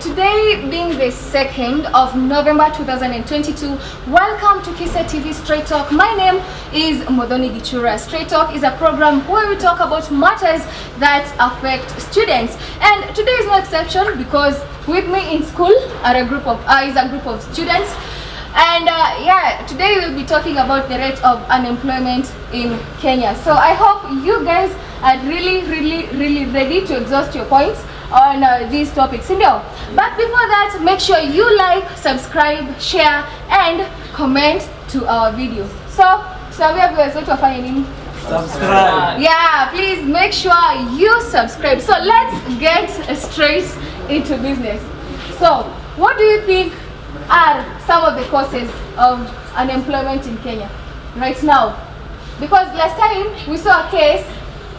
today being the 2nd of November 2022, welcome to Kisa TV Straight Talk. My name is Modoni Gichura. Straight Talk is a program where we talk about matters that affect students. And today is no exception because with me in school are a group of students. And today we'll be talking about the rate of unemployment in Kenya. So I hope you guys are really ready to exhaust your points on these topics. But before that, make sure you like, subscribe, share, and comment to our video. So, subscribe. Yeah, please make sure you subscribe. So let's get straight into business. So, what do you think are some of the causes of unemployment in Kenya right now? Because last time we saw a case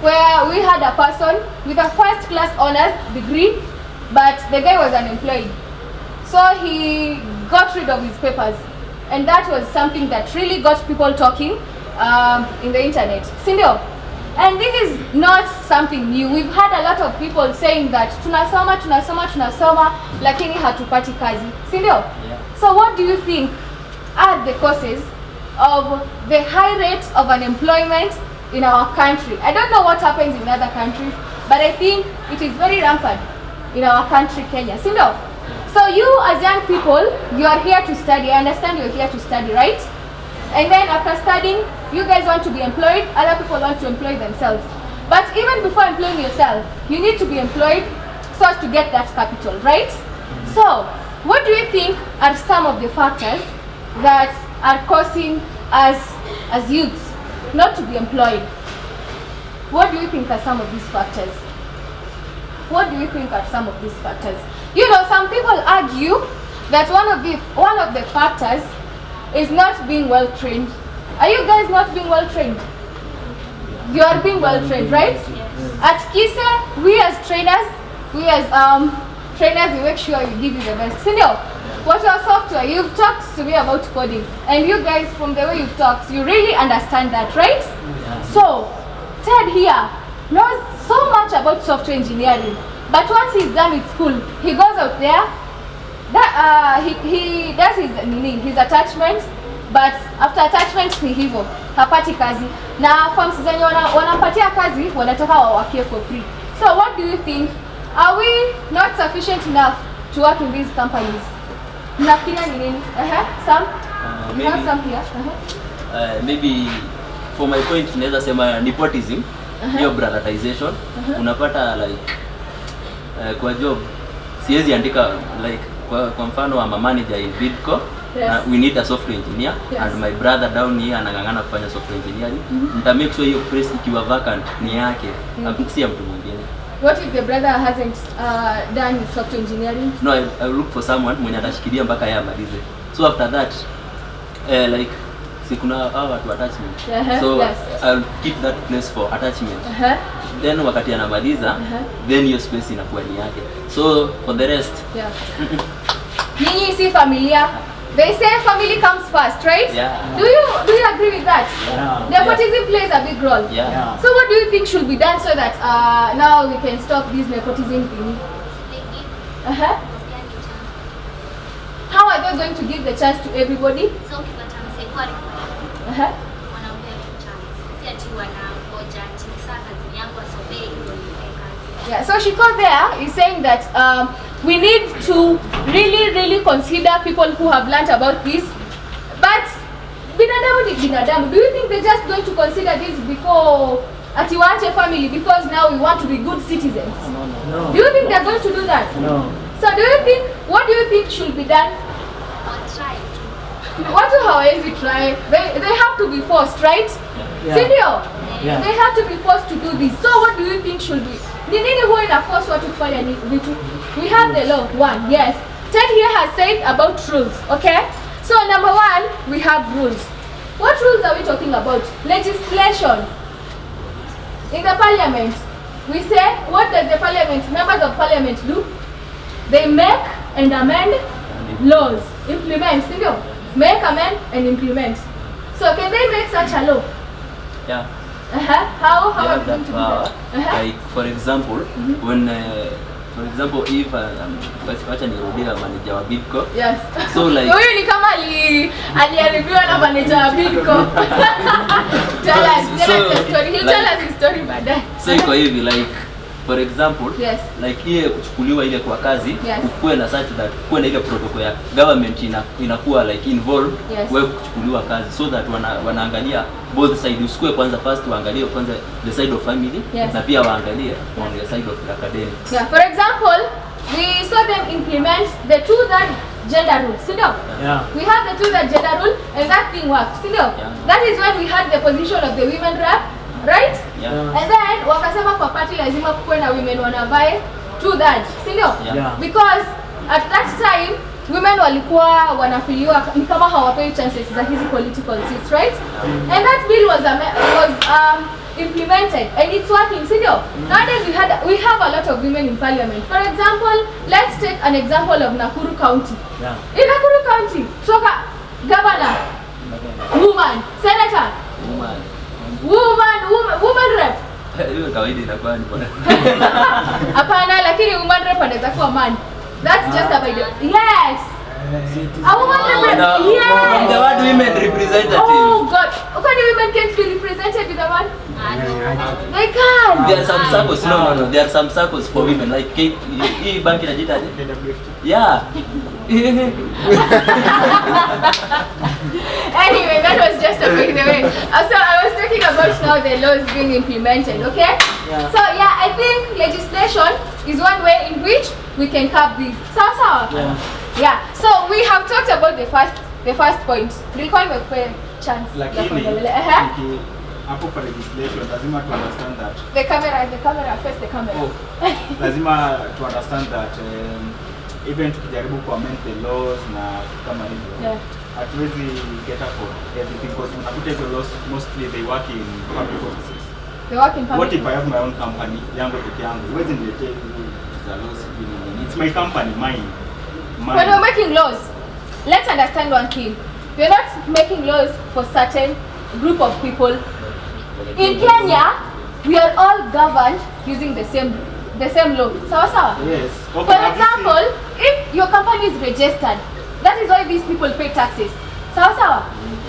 where we had a person with a first class honors degree, but the guy was unemployed. So he got rid of his papers, and that was something that really got people talking in the internet. Sindio? And this is not something new. We've had a lot of people saying that tunasoma lakini hatupati kazi. Sindio? Yeah. So what do you think are the causes of the high rate of unemployment in our country? I don't know what happens in other countries, but I think it is very rampant in our country, Kenya. Sindio? So you as young people, you are here to study. I understand you're here to study, right? And then after studying, you guys want to be employed, other people want to employ themselves. But even before employing yourself, you need to be employed so as to get that capital, right? So, what do you think are some of the factors that are causing us as youths not to be employed? What do you think are some of these factors? What do you think are some of these factors? You know, some people argue that one of the factors is not being well trained. Are you guys not being well trained? You are being well trained, right? Yes. At Kisa, we as trainers, we make sure we give you the best. Senior, what's your software? You've talked to me about coding, and you guys, from the way you've talked, you really understand that, right? Yeah. So, Ted here knows so much about software engineering, but once he's done with school, he goes out there, he does his attachments, but after attachment ni hivyo hapati kazi, na firms zenye wanampatia kazi wanataka wawakie for free. So what do you think, are we not sufficient enough to work in these companies? Mnafikiria ni nini? Some you have some here. Maybe for my point naweza sema nepotism, hiyo brotherization. Unapata like kwa job siwezi andika like kwa mfano I'm a manager in Bidco. Yes. We need a software engineer. Yes. And my brother down here anangangana kufanya software engineering. Nita make sure hiyo press ikiwa vacant ni yake. Akusia mtu mwingine. What if the brother hasn't done software engineering? No, I look for someone mwenye atashikilia mpaka yeye amalize. So after that like si kuna watu attachment. So yes. I'll keep that place for attachment. Then wakati anamaliza then your space inakuwa ni yake. So for the rest, yeah. Nyinyi si familia. They say family comes first, right? Yeah. Do you agree with that? Yeah. Nepotism plays a big role. Yeah. So what do you think should be done so that now we can stop this nepotism thing? How are they going to give the chance to everybody? Yeah, so Shiko there is saying that we need to really consider people who have learnt about this. But binadamu ni binadamu. Do you think they're just going to consider this before atiwache family because now we want to be good citizens? No. Do you think they're going to do that? No. So what do you think should be done? Watu hawezi try. They have to be forced, right? Yeah. Sindio? Yeah. They have to be forced to do this. So what do you think should be? Ni nini huwa inaforce watu kufanya vitu? We have the law, one, yes. Ted here has said about rules, okay? So number one, we have rules. What rules are we talking about? Legislation. In the parliament, we say, what does the parliament, members of parliament do? They make and amend laws. Implement, sindio? Make, amend, and implement. So can they make such a law? Yeah. How are we going to do that? that? Like for example, when for example if wacha nirudia manager wa Bidco. Yes. So like huyu ni kama aliharibiwa na manager wa Bidco. Tell us the story. He'll tell us his story baadaye. So iko hivi like for example, yes, like ile kuchukuliwa ile kwa kazi, yes, kuwe na such that kuwe na ile protocol ya government inakuwa like involved, yes, wewe kuchukuliwa kazi so that wanaangalia both side. Usikue kwanza first waangalie kwanza the side of family, yes, na pia waangalie on the side of academic. Yeah, for example, we saw them implement the 2-3 gender rule, see no? Yeah. We had the 2-3 gender rule and that thing worked, see no? Yeah. That is when we had the position of the women rep, right? Yeah. And then wakasema kwa party lazima kuwe na women wanavae 2-3, see no? Yeah. Because at that time women walikuwa wanafiliwa ni kama hawapewi chances za hizi political seats, right? And that bill was implemented and it's working, see no? Nowadays we have a lot of women in parliament. For example, let's take an example of Nakuru County. Yeah. In Nakuru County, toka governor, woman, senator, woman rep. Hiyo kawaida inakuwa ni bwana. Hapana, lakini woman rep anaweza kuwa man. That's just a by the yes. A woman rep. Yes. The word women representative. Oh God. Can women can't be represented with a man? They can. There are some circles. No. There are some circles for women like hii banki inajitaje? Yeah. Anyway, that was just a by the way. So I was talking about now the laws being implemented, okay? Yeah. So yeah, I think legislation is one way in which we can curb this. So Yeah. yeah. So we have talked about the first point. Nilikuwa nimekupa chance. Lakini hapo kwa legislation lazima to understand that the camera face the camera. Oh, lazima to understand that even tukijaribu ku amend the laws na kama hivyo, Yeah. hatuwezi get up for everything because unakuta hizo laws mostly they work in public offices. They work in public. What if I have my own company yangu peke yangu? Huwezi niletee hizo za laws hivi. It's my company, mine. When we're making laws, let's understand one thing. We're not making laws for certain group of people. In Kenya, we are all governed using the same law. Sawa? Yes. Okay, For example, if your company is registered, that is why these people pay taxes. Sawa?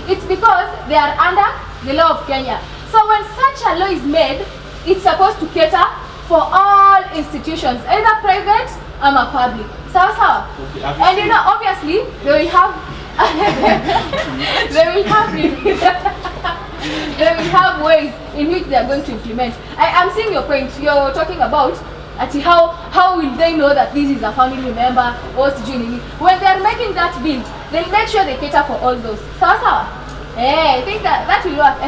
It's because they are under the law of Kenya. So when such a law is made, it's supposed to cater for all institutions, either private or public. Sawa? Okay, And you know, obviously, they will have they will have ways in which they are going to implement. I am seeing your point. You're talking about how will they know that this is a family member or sijui. When they are making that bill, they'll make sure they cater for all those. Sawa? I think that will work.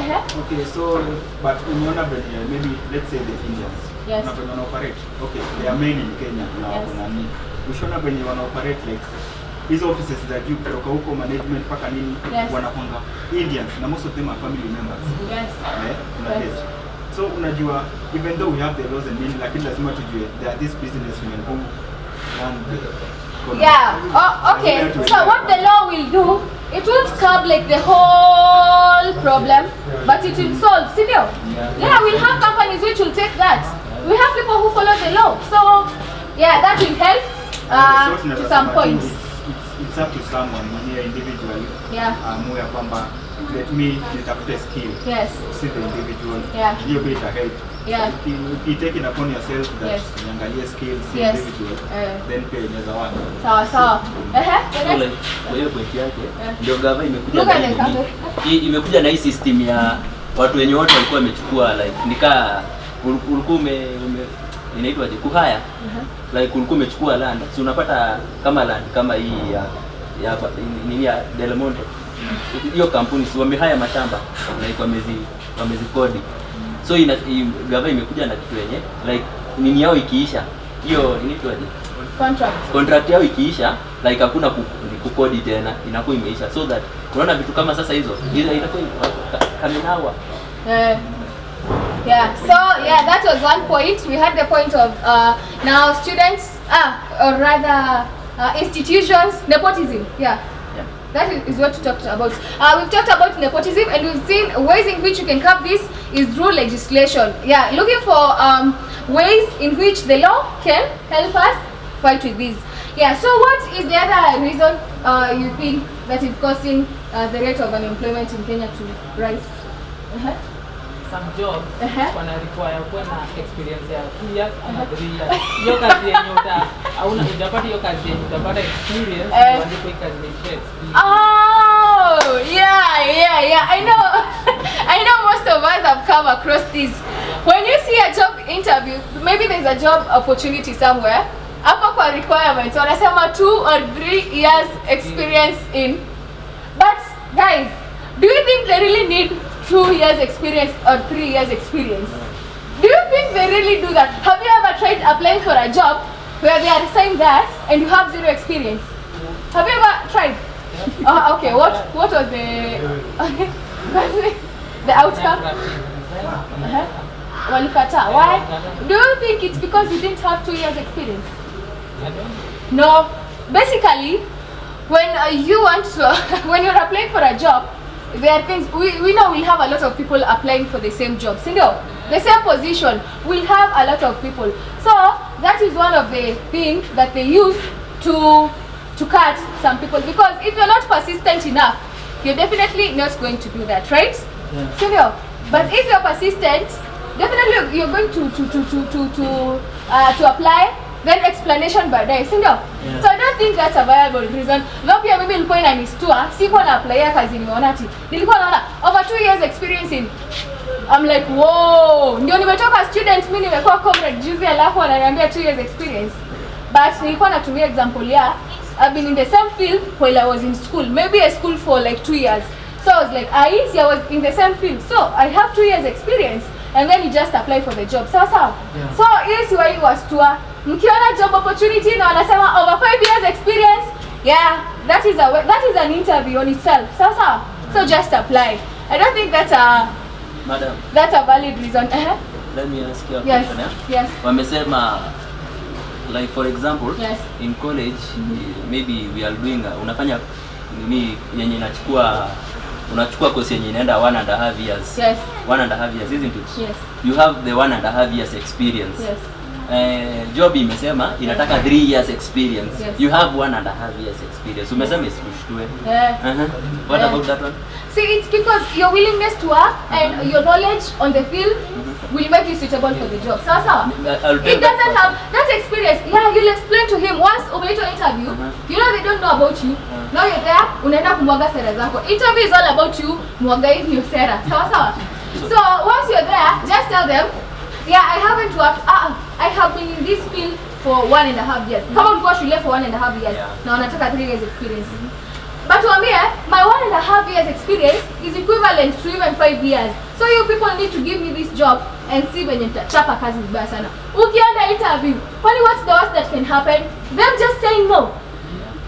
Okay, so but umeona maybe let's say the Indians. Yes. Wana operate. Okay, they are main in Kenya na Yes. kuna nini. Ushona venye wana operate like these offices that you kutoka huko management paka nini, Yes. wanapanga Indians na most of them are family members. Yes. Yes. So unajua even though we have the laws and nini, lakini lazima tujue there are these businessmen who run the economy. Yeah. Oh, okay. So what the law will do, it won't curb like the whole problem, but it will solve. See there? Yeah, we'll have companies which will take that. We have people who follow the law. So yeah, that will help to some point. It's up to someone mwenyewe individually. Yeah. Amue ya kwamba let me nitafute skill. Yes. See the individual. Yeah. Hiyo bit ahead. Yeah. You take it upon yourself that Yes. niangalie skills, see Yes. individual. Then pia inaweza work. Sawa. The So next. like kwa hiyo point yake Yeah. ndio gava imekuja Look na at the hii camera. hii imekuja na hii system ya watu wenye wote walikuwa wamechukua like nikaa ulikuwa inaitwaje kuhaya like ulikuwa umechukua land, so unapata kama land kama hii ya nini ya Del Monte, hiyo kampuni si wamehaya mashamba like wamezikodi. So gava imekuja na kitu yenye like nini yao ikiisha, hiyo inaitwaje, contract yao ikiisha, like hakuna kukodi tena, inakuwa imeisha, so that unaona vitu kama sasa hizo inakuwa kaminawa. Yeah, so yeah, that was one point. We had the point of now students, or rather institutions, nepotism. Yeah. That is what we talked about. We've talked about nepotism, and we've seen ways in which you can curb this is through legislation. Yeah, looking for ways in which the law can help us fight with this. Yeah, so what is the other reason you think that is causing the rate of unemployment in Kenya to rise? Some jobs wana require kuwa na experience ya 2 years ama 3 years. Hiyo kazi yenye hujapata hiyo kazi yenye utapata experience ndio kwa kazi ni. Oh, yeah. I know most of us have come across this. When you see a job interview, maybe there's a job opportunity somewhere. Hapa kwa requirements wanasema 2 or 3 years experience in. But guys, do you think they really need 2 years experience or 3 years experience? Do you think they really do that? Have you ever tried applying for a job where they are saying that and you have 0 experience? Have you ever tried? Okay. What was the outcome? Walikataa. Why? Do you think it's because you didn't have 2 years experience? No. Basically, when you want to, when you're applying for a job, there are things we know we'll have a lot of people applying for the same job. So no, the same position we'll have a lot of people. So that is one of the things that they use to cut some people, because if you're not persistent enough, you're definitely not going to do that, right? Yeah. So no, but if you're persistent, definitely you're going to apply. Then explanation baadaye, si ndio? Yeah. So I don't think that's a viable reason. Though pia mimi nilikuwa inanistua, sikuwa na apply kazi nimeona ati. Nilikuwa naona over 2 years experience in. I'm like, "Whoa, ndio nimetoka student, mimi nimekuwa comrade juzi alafu ananiambia 2 years experience." But nilikuwa natumia example ya I've been in the same field while I was in school. Maybe a school for like 2 years. So I was like, I was in the same field. So I have 2 years experience, and then you just apply for the job. Sawa. Yeah. So yes, why was tour. Mkiona job opportunity na wanasema over 5 years experience, yeah, that is an interview on itself. So just apply. I don't think that's a valid reason. Let me ask you a question. Yes. Wamesema, like for example, yes, in college, maybe we are doing unafanya nini yenye unachukua course yenye inaenda 1.5 years. Yes. 1.5 years, isn't it? Yes. You have the 1.5 years experience. Yes. Job imesema inataka 3 years experience. Yes. You have 1.5 years experience. Umesema isikushtue. What about that one? See, it's because your willingness to work and your knowledge on the field will make you suitable for the job. Sawa. It doesn't have that experience. Yeah, you'll explain to him once umeitwa interview. You know they don't know about you. Now you're there, unaenda kumwaga sera zako. Interview is all about you, mwaga hiyo sera. Sawa. So once you're there, just tell them, yeah, I haven't worked. I have been in this field for 1.5 years. Kama ulikuwa shule for 1.5 years, na wanataka 3 years experience. But waambie, my 1.5 years experience is equivalent to even 5 years. So you people need to give me this job and see when you chapa kazi vibaya sana. Ukienda interview, kwani what's the worst that can happen? Them just saying no.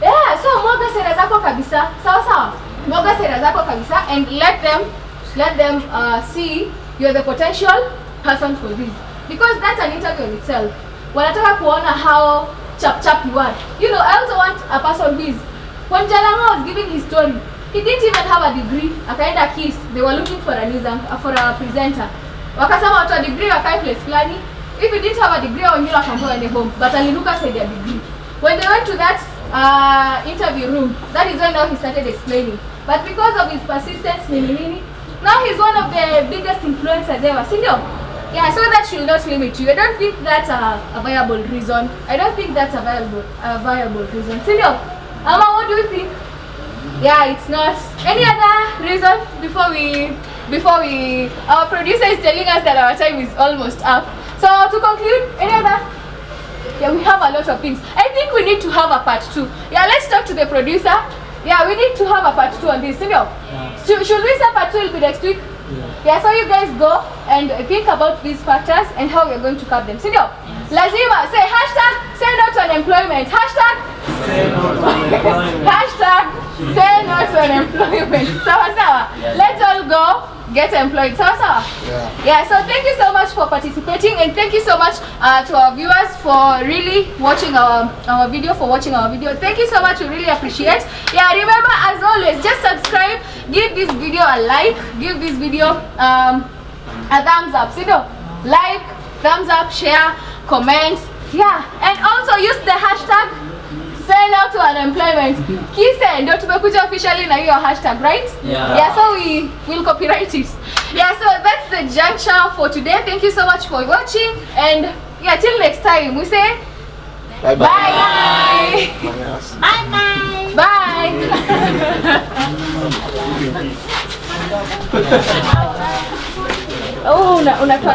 Yeah, so mwaga sera zako kabisa. Sawa. Mwaga sera zako kabisa and let them see you're the potential person for this. Because that's an interview in itself. Wanataka kuona how chap you are. You know, I also want a person who is. When Jalama was giving his story, he didn't even have a degree. Akaenda KISS. They were looking for a presenter. Wakasema watu wa degree wakai place fulani. If you didn't have a degree, wengine wakamtoa ende home. But alinuka said their degree. When they went to that interview room, that is when now he started explaining. But because of his persistence, now he's one of the biggest influencers ever. Sindio? Yeah, so that should not limit you. I don't think that's a viable reason. I don't think that's a viable reason. Sindio? Ama, what do you think? Yeah, it's not. Any other reason before we our producer is telling us that our time is almost up. So to conclude, any other? Yeah, we have a lot of things. I think we need to have a part 2. Yeah, let's talk to the producer. Yeah, we need to have a part 2 on this. You know? Yeah. Should we say part 2 will be next week? Yeah, so you guys go and think about these factors and how we're going to curb them. Sindio? Lazima say hashtag say no to unemployment. Hashtag say no to unemployment. Hashtag say no to unemployment. Sawa. Let's all go get employed. So Yeah. so thank you so much for participating, and thank you so much to our viewers for really watching our video, Thank you so much, we really appreciate. Yeah, remember, as always, just subscribe, give this video a like, give this video a thumbs up. Like, thumbs up, share, comment. Yeah, and also use the hashtag Say No to Unemployment. Kise ndio tumekuja officially na hiyo hashtag, right? Yeah. So we will copyright it. Yeah, so that's the juncture for today. Thank you so much for watching, and yeah, till next time we say Bye bye. bye. Bye. Oh, unatoa